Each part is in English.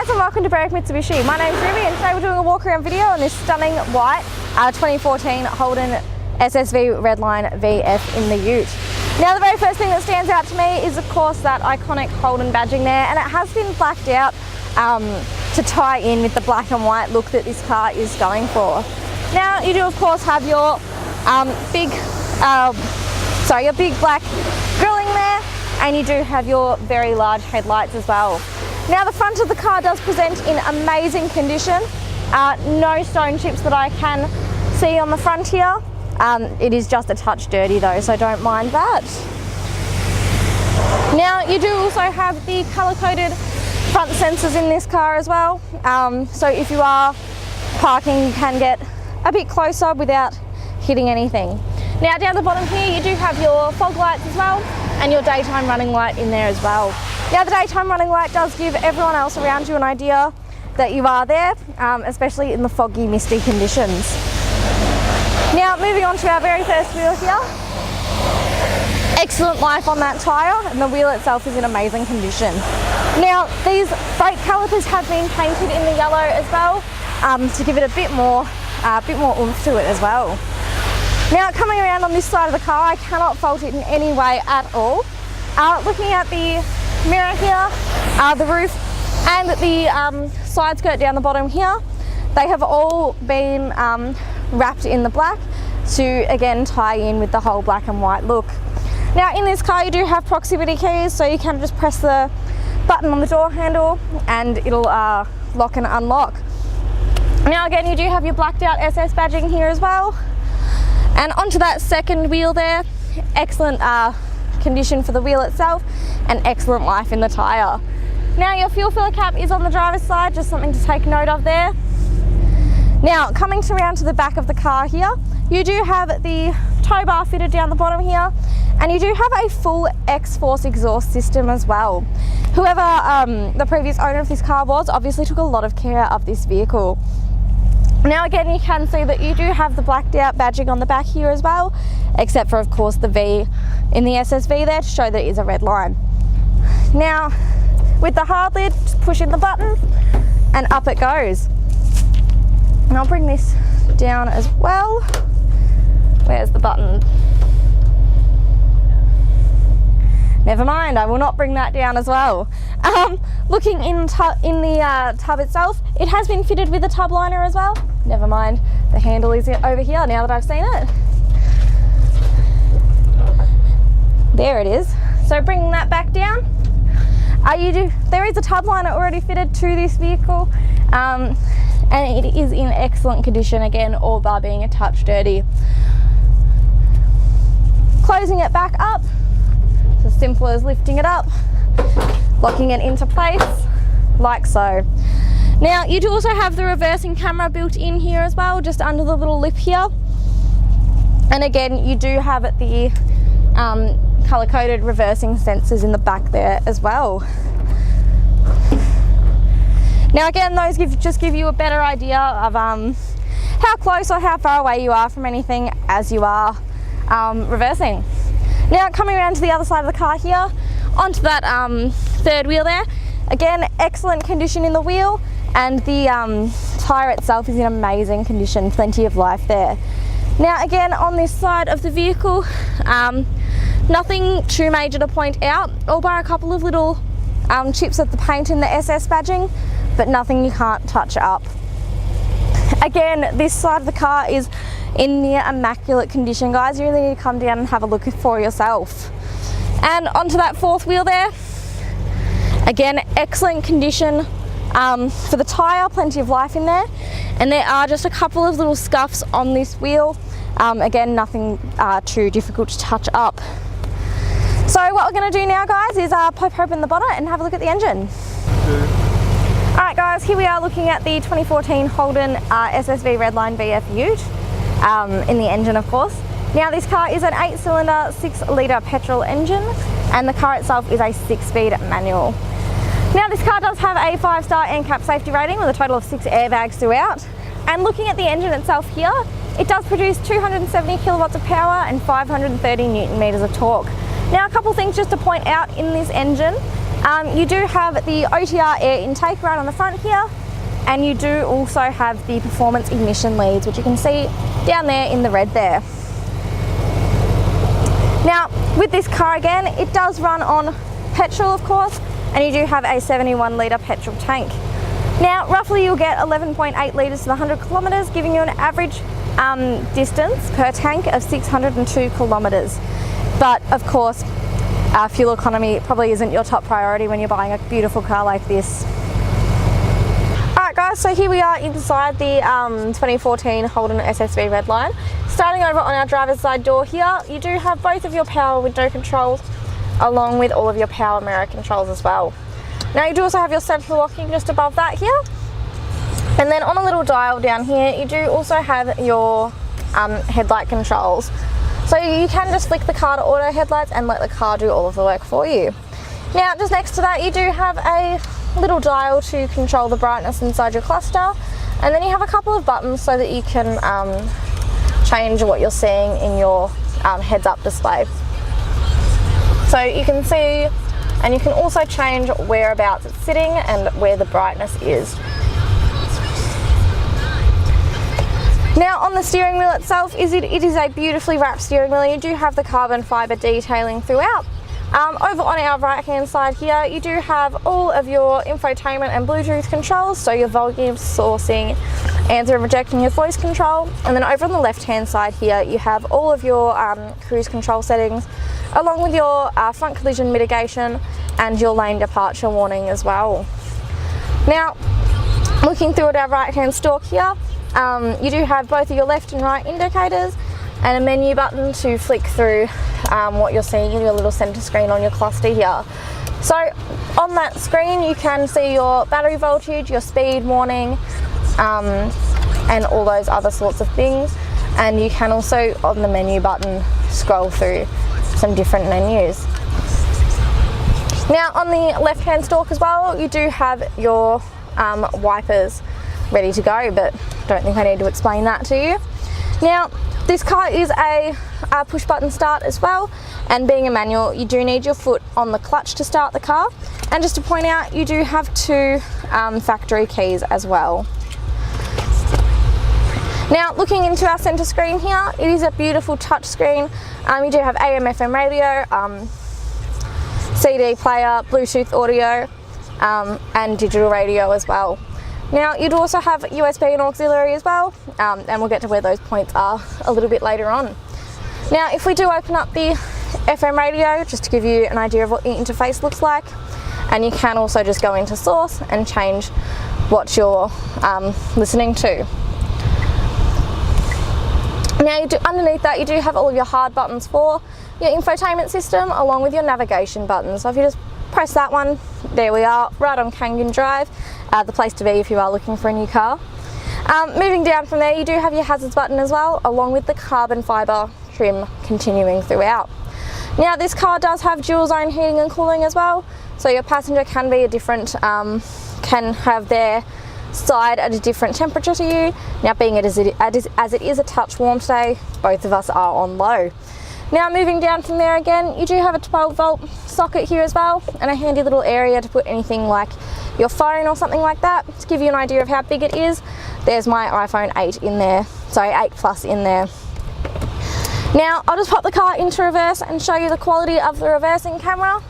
guys and welcome to Berwick Mitsubishi. My name's Ruby and today we're doing a walk around video on this stunning white 2014 Holden SSV Redline VF in the Ute. Now the very first thing that stands out to me is of course that iconic Holden badging there, and it has been blacked out to tie in with the black and white look that this car is going for. Now you do of course have your big black grilling there, and you do have your very large headlights as well. Now the front of the car does present in amazing condition. No stone chips that I can see on the front here. It is just a touch dirty though, so don't mind that. Now you do also have the colour-coded front sensors in this car as well. So if you are parking, you can get a bit closer without hitting anything. Now down the bottom here you do have your fog lights as well, and your daytime running light in there as well. Now the daytime running light does give everyone else around you an idea that you are there, especially in the foggy, misty conditions. Now moving on to our very first wheel here. Excellent life on that tyre, and the wheel itself is in amazing condition. Now these brake calipers have been painted in the yellow as well, to give it a bit more oomph to it as well. Now coming around on this side of the car, I cannot fault it in any way at all. Looking at the mirror here, the roof and the side skirt down the bottom here, they have all been wrapped in the black to again tie in with the whole black and white look. Now in this car you do have proximity keys, so you can just press the button on the door handle and it'll lock and unlock. Now again you do have your blacked out SS badging here as well. And onto that second wheel there, excellent condition for the wheel itself and excellent life in the tyre. Now your fuel filler cap is on the driver's side, just something to take note of there. Now coming around to the back of the car here, you do have the tow bar fitted down the bottom here, and you do have a full X-Force exhaust system as well. Whoever the previous owner of this car was obviously took a lot of care of this vehicle. Now again you can see that you do have the blacked out badging on the back here as well, except for of course the V in the SSV there to show that it is a Redline. Now with the hard lid, just push in the button and up it goes. And I'll bring this down as well. Where's the button? Never mind, I will not bring that down as well. Looking in the tub itself, it has been fitted with a tub liner as well. Never mind, the handle is over here now that I've seen it. There it is. So bringing that back down, there is a tub liner already fitted to this vehicle, and it is in excellent condition, again, all bar being a touch dirty. Closing it back up, it's as simple as lifting it up, locking it into place, like so. Now you do also have the reversing camera built in here as well, just under the little lip here. And again, you do have the colour-coded reversing sensors in the back there as well. Now again, those just give you a better idea of how close or how far away you are from anything as you are reversing. Now coming around to the other side of the car here, onto that third wheel there, again excellent condition in the wheel, and the tyre itself is in amazing condition, plenty of life there. Now again on this side of the vehicle, nothing too major to point out, all bar a couple of little chips of the paint in the SS badging, but nothing you can't touch up. Again, this side of the car is in near immaculate condition, guys. You really need to come down and have a look for yourself. And onto that fourth wheel there, again excellent condition for the tyre, plenty of life in there, and there are just a couple of little scuffs on this wheel. Again, nothing too difficult to touch up. So what we're going to do now, guys, is pop open the bonnet and have a look at the engine. Alright guys, here we are looking at the 2014 Holden SSV Redline VF Ute, in the engine of course. Now this car is an 8-cylinder 6-litre petrol engine, and the car itself is a 6-speed manual. Now this car does have a 5-star NCAP safety rating with a total of 6 airbags throughout. And looking at the engine itself here, it does produce 270 kilowatts of power and 530 newton meters of torque. Now a couple things just to point out in this engine. You do have the OTR air intake right on the front here, and you do also have the performance ignition leads, which you can see down there in the red there. Now, with this car again, it does run on petrol, of course, and you do have a 71 litre petrol tank. Now, roughly you'll get 11.8 litres to the 100 kilometres, giving you an average distance per tank of 602 kilometres. But of course, fuel economy probably isn't your top priority when you're buying a beautiful car like this. Alright guys, so here we are inside the 2014 Holden SSV Redline. Starting over on our driver's side door here, you do have both of your power window controls along with all of your power mirror controls as well. Now you do also have your central locking just above that here. And then on a little dial down here, you do also have your headlight controls. So you can just flick the car to auto headlights and let the car do all of the work for you. Now just next to that, you do have a little dial to control the brightness inside your cluster, and then you have a couple of buttons so that you can change what you're seeing in your heads-up display. So you can see, and you can also change whereabouts it's sitting and where the brightness is. Now on the steering wheel itself, it is a beautifully wrapped steering wheel. You do have the carbon fibre detailing throughout. Over on our right hand side here, you do have all of your infotainment and Bluetooth controls, so your volume, sourcing, answer and rejecting your voice control. And then over on the left hand side here, you have all of your cruise control settings, along with your front collision mitigation and your lane departure warning as well. Now, looking through at our right hand stalk here, you do have both of your left and right indicators and a menu button to flick through what you're seeing in your little center screen on your cluster here. So on that screen you can see your battery voltage, your speed warning, and all those other sorts of things. And you can also, on the menu button, scroll through some different menus. Now on the left hand stalk as well, you do have your wipers ready to go, but don't think I need to explain that to you. Now this car is a push button start as well, and being a manual you do need your foot on the clutch to start the car. And just to point out, you do have two factory keys as well. Now looking into our center screen here, it is a beautiful touch screen. You do have AM FM radio, CD player, Bluetooth audio, and digital radio as well. Now you'd also have USB and auxiliary as well, and we'll get to where those points are a little bit later on. Now if we do open up the FM radio, just to give you an idea of what the interface looks like, and you can also just go into source and change what you're listening to. Now underneath that you do have all of your hard buttons for your infotainment system, along with your navigation buttons. So if you just press that one, there we are, right on Kangan Drive, the place to be if you are looking for a new car. Moving down from there, you do have your hazards button as well, along with the carbon fibre trim continuing throughout. Now this car does have dual zone heating and cooling as well, so your passenger can be a different, can have their side at a different temperature to you. Now being as it is a touch warm today, both of us are on low. Now moving down from there again, you do have a 12 volt socket here as well, and a handy little area to put anything like your phone or something like that. To give you an idea of how big it is, there's my iPhone 8 in there, sorry 8 Plus in there. Now I'll just pop the car into reverse and show you the quality of the reversing camera.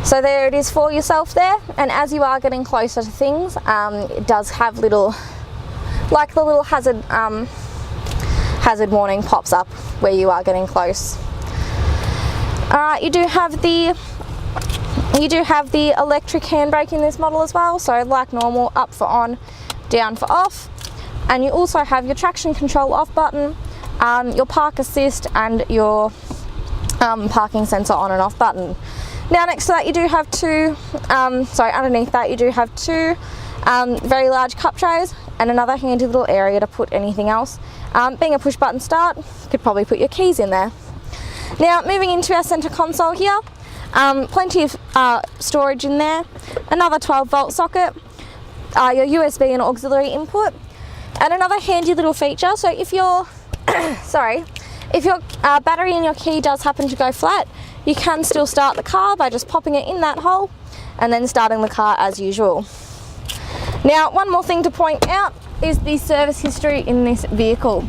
So there it is for yourself there, and as you are getting closer to things, it does have little, like the little hazard warning pops up where you are getting close. Alright, you do have the electric handbrake in this model as well, so like normal, up for on, down for off. And you also have your traction control off button, your park assist, and your parking sensor on and off button. Now next to that you do have two, underneath that you do have two very large cup trays and another handy little area to put anything else. Being a push button start, you could probably put your keys in there. Now moving into our center console here, plenty of storage in there, another 12 volt socket, your USB and auxiliary input, and another handy little feature. So if your if your battery in your key does happen to go flat, you can still start the car by just popping it in that hole and then starting the car as usual. Now, one more thing to point out is the service history in this vehicle.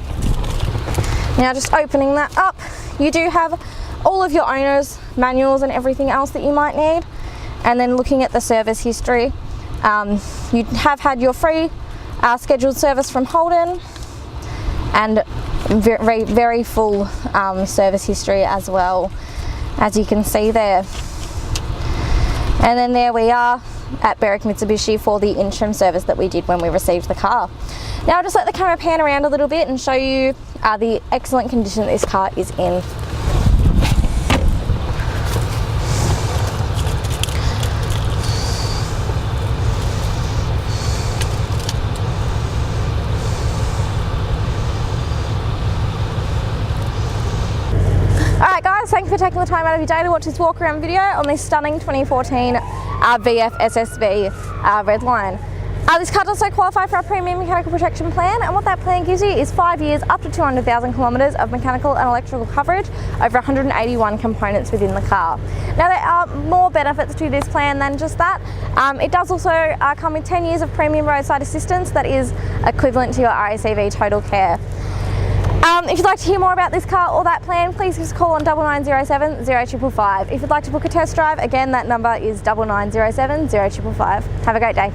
Now, just opening that up, you do have all of your owner's manuals and everything else that you might need. And then looking at the service history, you have had your free scheduled service from Holden and very full service history as well, as you can see there. And then there we are at Berwick Mitsubishi for the interim service that we did when we received the car. Now I'll just let the camera pan around a little bit and show you the excellent condition that this car is in. Alright guys, thank you for taking the time out of your day to watch this walk around video on this stunning 2014 VF SSV Redline. This car does also qualify for our premium mechanical protection plan, and what that plan gives you is 5 years up to 200,000 kilometres of mechanical and electrical coverage over 181 components within the car. Now there are more benefits to this plan than just that. It does also come with 10 years of premium roadside assistance that is equivalent to your RACV total care. If you'd like to hear more about this car or that plan, please give us a call on 9907 0555. If you'd like to book a test drive, again that number is 9907 0555. Have a great day.